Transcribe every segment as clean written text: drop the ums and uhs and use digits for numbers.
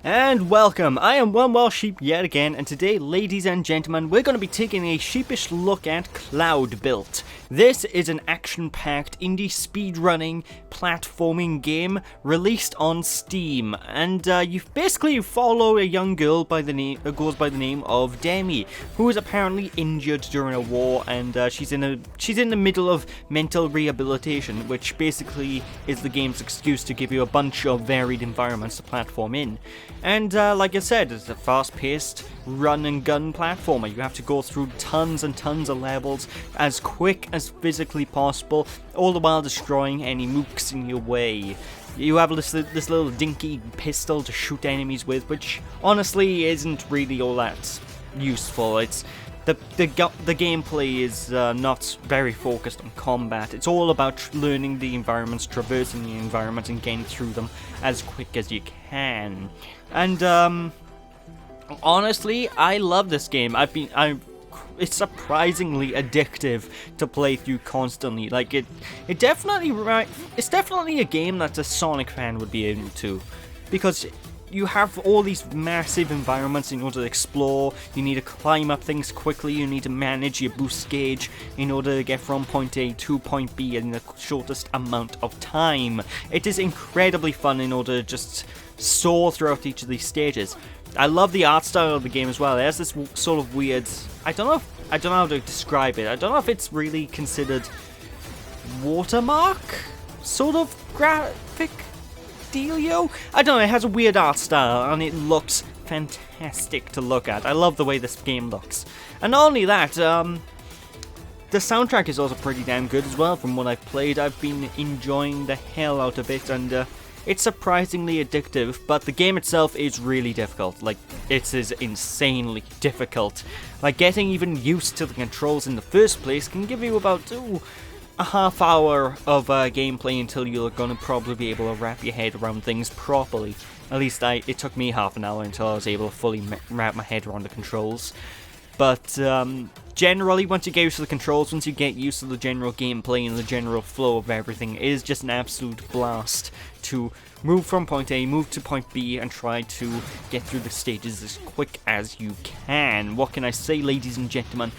And welcome, I am One Well Sheep yet again, and today, ladies and gentlemen, we're going to be taking a sheepish look at Cloudbuilt. This is an action-packed indie speedrunning platforming game released on Steam, and you basically follow a young girl by the name goes by the name of Demi, who is apparently injured during a war, and she's in the middle of mental rehabilitation, which basically is the game's excuse to give you a bunch of varied environments to platform in. And like I said, it's a fast-paced run-and-gun platformer. You have to go through tons and tons of levels as quick as physically possible, all the while destroying any mooks in your way. You have this little dinky pistol to shoot enemies with, which honestly isn't really all that useful. It's the gameplay is not very focused on combat. It's all about learning the environments, traversing the environments, and getting through them as quick as you can. And honestly, I love this game. It's surprisingly addictive to play through constantly. Like it's definitely a game that a Sonic fan would be into, because you have all these massive environments in order to explore. You need to climb up things quickly. You need to manage your boost gauge in order to get from point A to point B in the shortest amount of time. It is incredibly fun in order to just soar throughout each of these stages. I love the art style of the game as well. It has this sort of weird, I don't know how to describe it. I don't know if it's really considered watermark sort of graphic dealio. I don't know, it has a weird art style and it looks fantastic to look at. I love the way this game looks. And not only that, the soundtrack is also pretty damn good as well. From what I've played, I've been enjoying the hell out of it, and it's surprisingly addictive, but the game itself is really difficult. Like, it is insanely difficult. Like, getting even used to the controls in the first place can give you about a half hour of gameplay until you're going to probably be able to wrap your head around things properly. At least it took me half an hour until I was able to fully wrap my head around the controls. But generally, once you get used to the controls, once you get used to the general gameplay and the general flow of everything, it is just an absolute blast to move from point A, move to point B, and try to get through the stages as quick as you can. What can I say, ladies and gentlemen?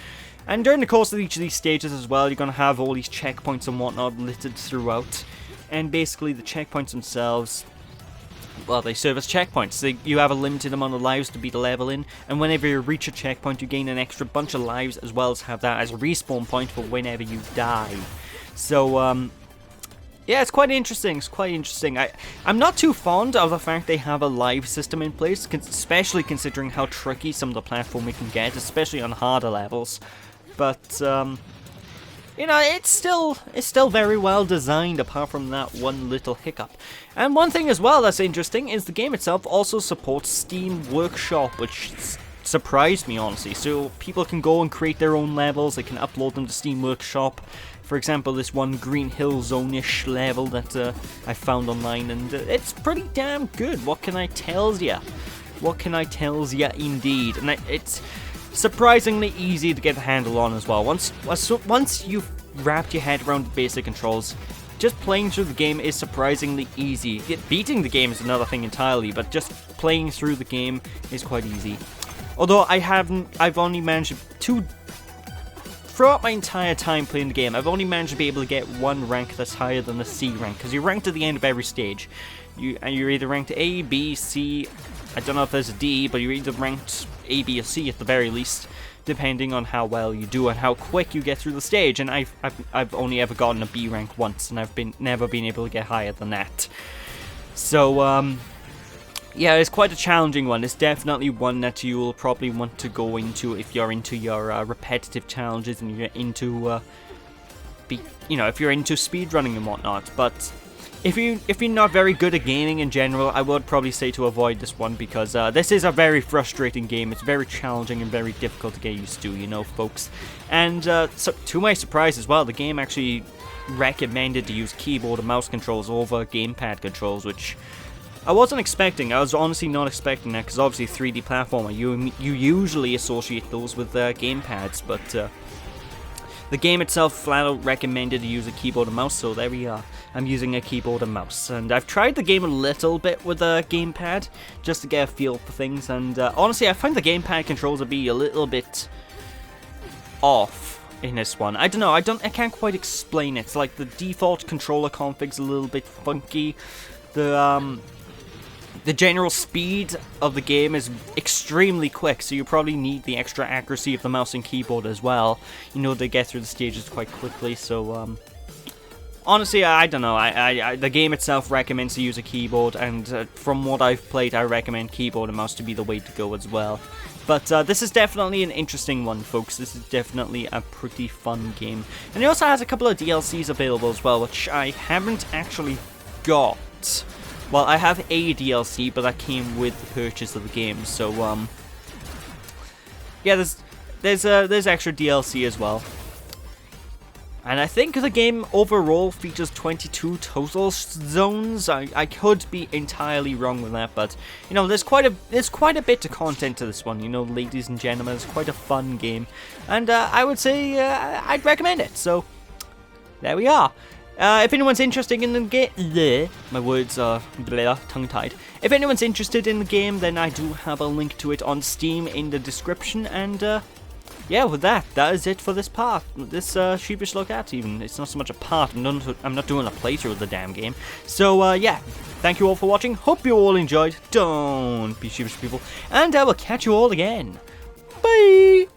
And during the course of each of these stages as well, you're going to have all these checkpoints and whatnot littered throughout. And basically, the checkpoints themselves, well, they serve as checkpoints. You have a limited amount of lives to beat a level in, and whenever you reach a checkpoint, you gain an extra bunch of lives, as well as have that as a respawn point for whenever you die. So, yeah, it's quite interesting. I'm not too fond of the fact they have a live system in place, especially considering how tricky some of the platforming can get, especially on harder levels. But, you know, it's still very well designed, apart from that one little hiccup. And one thing as well that's interesting is the game itself also supports Steam Workshop, which surprised me, honestly. So people can go and create their own levels, they can upload them to Steam Workshop. For example, this one Green Hill Zone-ish level that I found online, and it's pretty damn good. What can I tell ya? What can I tell ya, indeed? And it's surprisingly easy to get a handle on as well. Once you've wrapped your head around the basic controls, just playing through the game is surprisingly easy. Beating the game is another thing entirely, but just playing through the game is quite easy. Although I've only managed to, throughout my entire time playing the game, I've only managed to be able to get one rank that's higher than the C rank, because you're ranked at the end of every stage. You're either ranked A, B, C, I don't know if there's a D, but you're either ranked A, B, or C at the very least, depending on how well you do and how quick you get through the stage. And I've only ever gotten a B rank once, and I've never been able to get higher than that. So yeah, it's quite a challenging one. It's definitely one that you will probably want to go into if you're into your repetitive challenges and you're into if you're into speedrunning and whatnot. But if you're not very good at gaming in general, I would probably say to avoid this one, because this is a very frustrating game. It's very challenging and very difficult to get used to, you know, folks. And so, to my surprise as well, the game actually recommended to use keyboard and mouse controls over gamepad controls, which I wasn't expecting. I was honestly not expecting that, because obviously 3D platformer, you usually associate those with gamepads, but The game itself flat out recommended to use a keyboard and mouse, so there we are. I'm using a keyboard and mouse, and I've tried the game a little bit with a gamepad, just to get a feel for things, and honestly I find the gamepad controls to be a little bit off in this one. I don't know, I can't quite explain it. Like, the default controller config's a little bit funky. The general speed of the game is extremely quick, so you probably need the extra accuracy of the mouse and keyboard as well, you know, to get through the stages quite quickly. So honestly, I don't know, the game itself recommends to use a keyboard, and from what I've played, I recommend keyboard and mouse to be the way to go as well. But this is definitely an interesting one, folks. This is definitely a pretty fun game. And it also has a couple of DLCs available as well, which I haven't actually got. Well, I have a DLC, but that came with the purchase of the game. So, yeah, there's extra DLC as well. And I think the game overall features 22 total zones. I could be entirely wrong with that, but you know, there's quite a bit of content to this one. You know, ladies and gentlemen, it's quite a fun game, and I would say I'd recommend it. So there we are. If anyone's interested in the game, my words are tongue-tied. If anyone's interested in the game, then I do have a link to it on Steam in the description, and yeah, with that is it for this part. This Sheepish look at, even. It's not so much a part, I'm not doing a playthrough of the damn game. So, yeah, thank you all for watching. Hope you all enjoyed. Don't be sheepish, people. And I will catch you all again. Bye!